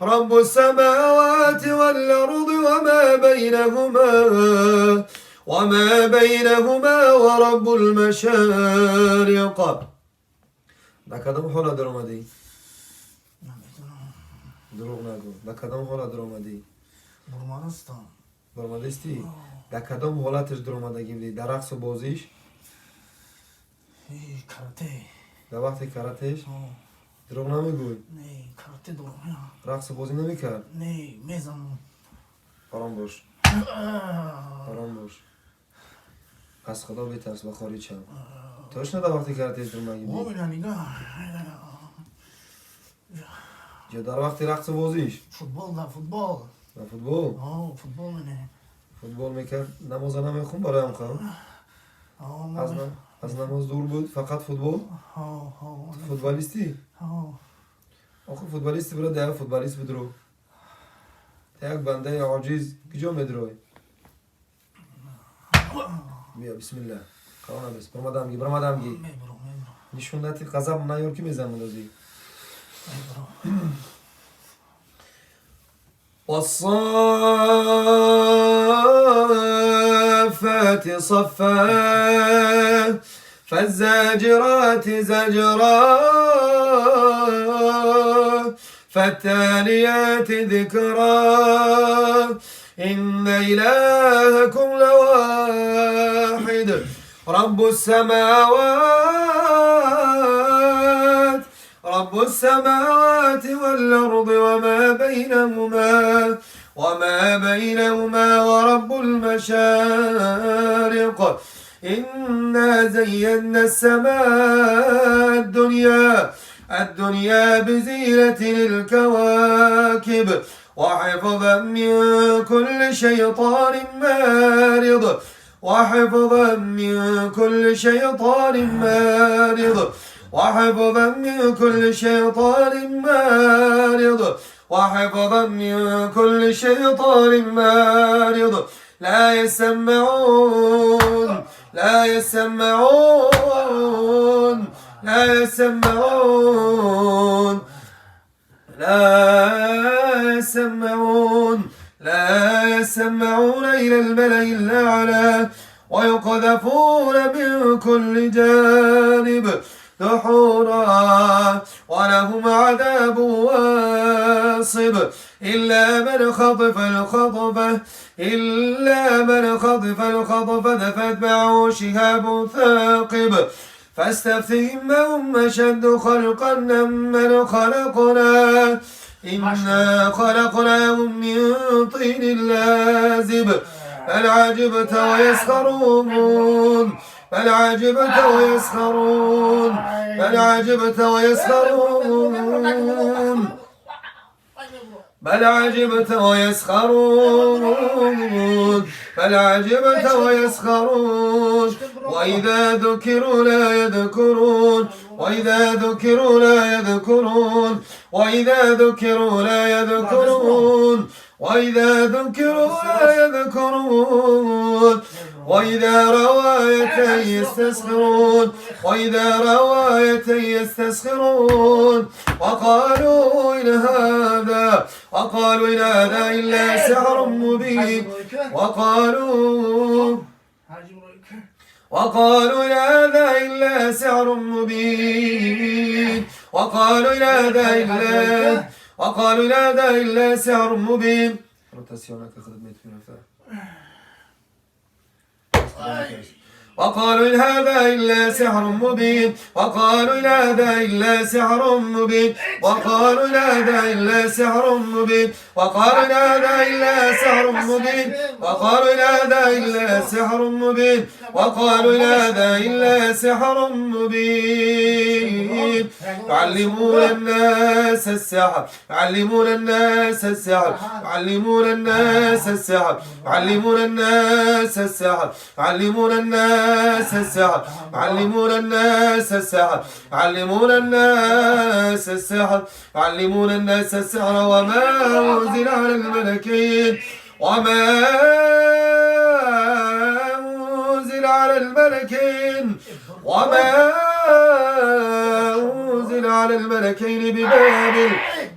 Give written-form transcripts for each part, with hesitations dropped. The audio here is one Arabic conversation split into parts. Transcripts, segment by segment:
رب السماوات والأرض وما بينهما ورب المشارق. در کدام حالت در آمدی؟ دروغ نگو. در کدام حالت در آمدی؟ برمانده استی؟ در کدام حالتش در آمدگی بودی؟ در رقص و بازیش؟ کاراته. در وقت کاراتهش؟ دروغ نمیگوی؟ نه کاراته دروغ نه. رقص و بازی نمیکرد؟ نه میزنم. آرام باش. آرام باش. از خدا بترس و خارج شو. توش نه در وقت کاراتهش در آمدگی بودی؟ یا در وقت رقص و بازیش؟ فوتبال. در فوتبال؟ فوتبال منه. فوتبال میکرد؟ نماز نمیخون برای هم خواهم؟ از نماز دور بود فقط فوتبال؟ فوتبالیستی؟ آخه فوتبالیستی برای دیگه فوتبالیست بدرو. یک بنده عاجز کجا میدروی؟ بیا بسم الله. کارونه بس. برمادم گی. نشون نتی غضب نیار که میزنم دوزی. والصافات صفا فالزاجرات زجرا فالتاليات ذكرا إن إلهكم لواحد رب السماوات والأرض وما بينهما ورب المشارق إنا زينا السماء الدنيا بزينة الكواكب وحفظا من كل شيطان مارض وحفظا من كل شيطان مارض وحفظا من كل شيطان مارض لا يسمعون إلى الملأ الأعلى ويقذفون من كل جانب دحورا ولهم عذاب واصب إلا من خطف الخطفة فاتبعه شهاب ثاقب فاستفتهم هم أشد خلقا ممن خلقنا إنا خلقناهم من طين لازب بل عجبت ويسخرون بل عجبت ويسخرون بل عجبت ويسخرون بل عجبت ويسخرون وإذا ذكروا لا يذكرون وإذا ذكروا لا يذكرون وإذا ذكروا لا يذكرون وإذا ذكروا لا يذكرون وإذا رواية يستسخرون وإذا رواية يستسخرون وقالوا إن هذا إلا سحر مبين وقالوا إن هذا إلا سحر مبين وقالوا إن هذا إلا سحر مبين. وقالوا إن هذا إلا سحر مبين وقالوا إن هذا إلا سحر مبين وقالوا إن هذا إلا سحر مبين وقالوا إن هذا إلا سحر مبين وقالوا إن هذا إلا سحر مبين وقالوا إن هذا إلا سحر مبين يعلمون الناس السحر يعلمون الناس السحر يعلمون الناس السحر يعلمون الناس السحر يعلمون الناس السحر يعلمون الناس السحر يعلمون الناس السحر يعلمون الناس السحر وما أنزل على الملكين وما أنزل على الملكين وما أنزل على الملكين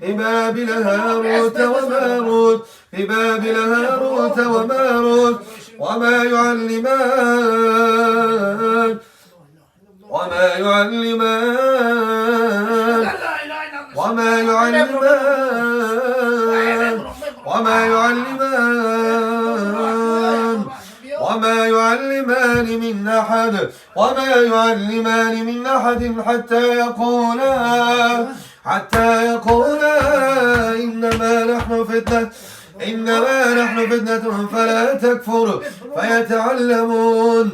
ببابل هاروت وماروت ببابل هاروت وماروت وما يعلمان وما يعلمان وما يعلمان وما يعلمان وما يعلمان من أحد وما يعلمان من أحد حتى يقولا إنما نحن فتنة فلا تكفر فيتعلمون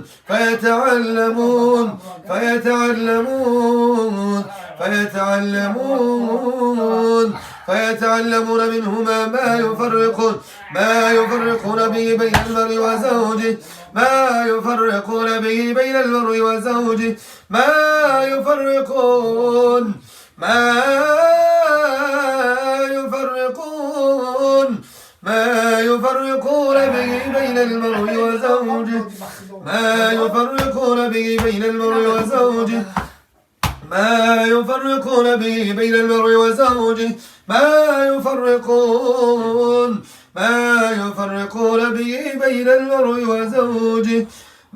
منهما ما يفرقون به بين المرء وزوجه ما يفرقون به بين المرء وزوجه ما يفرقون به بين المرء وزوجه ما يفرقون به بين المرء وزوجه ما يفرقون به بين المرء وزوجه ما يفرقون به بين المرء وزوجه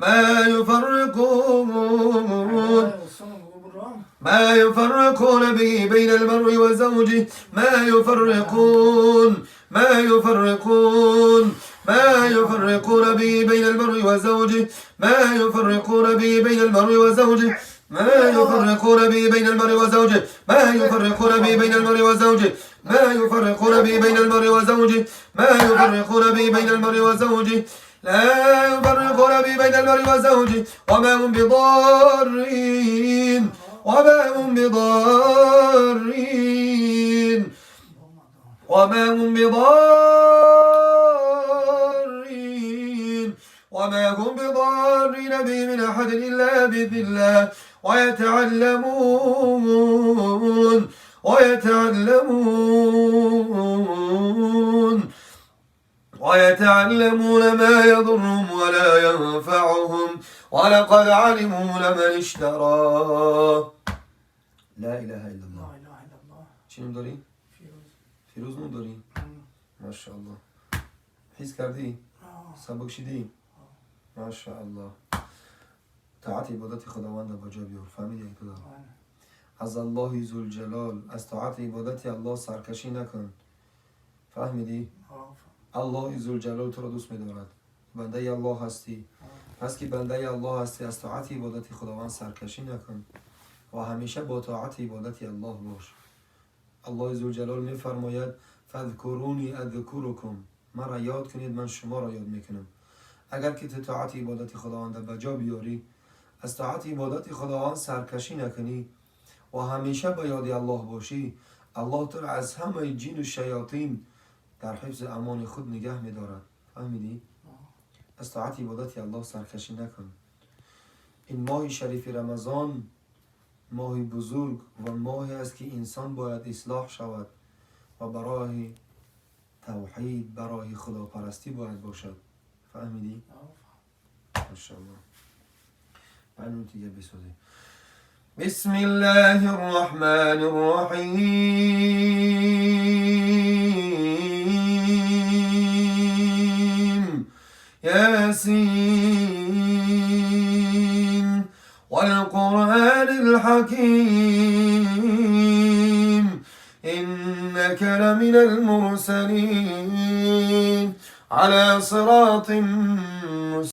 ما يفرقون به بين المرء وزوجه ما يفرقون به بين المرء وزوجه ما يفرقون به بين المرء وزوجه ما يفرقون به بين المرء وزوجه ما يفرقون به بين المرء وزوجه ما يفرقون به بين المرء وزوجه ما يفرقون به بين المرء وزوجه لا يفرقون به بين المرء وزوجه وما هم بضارين به من أحد إلا بإذن الله ويتعلمون ما يضرهم ولا ينفعهم ولقد علموا لمن اشتراه. لا إله إلا الله. چی داری؟ فیروز مون داری؟ ماشاءالله. حس کردی؟ سبک شدی؟ ماشاءالله. طاعت عبادت خداوند با جا بیار. فهمیدی تو دار؟ از الله ذوالجلال از طاعت عبادت الله سرکشی نکن. فهمیدی؟ الله ذوالجلال تو را دوست می‌دارد. بنده الله هستی. پس که بنده الله هستی از طاعت عبادت خداوند سرکشی نکن و همیشه با طاعت عبادت الله باش. الله ذوالجلال می‌فرماید فاذکرونی اذکرکم. مرا یاد کنید من شما را یاد میکنم. اگر که تو طاعت عبادت خداوند به جا بیاری، از طاعت عبادت خداوند سرکشی نکنی و همیشه با یاد الله باشی، الله تو را از همه جن و شیاطین در حفظ امان خود نگه می‌دارد. فهمیدی؟ از طاعت عبادت الله سرکشی نکن. این ماه شریف رمضان ماه بزرگ و ماهی است که انسان باید اصلاح شود و برای توحید، برای خداپرستی باید باشد. فهمیدی؟ ماشاءالله. بعد دیگه بسازی. بسم الله الرحمن الرحیم. ياسين والقرآن الحكيم إنك لمن المرسلين على صراط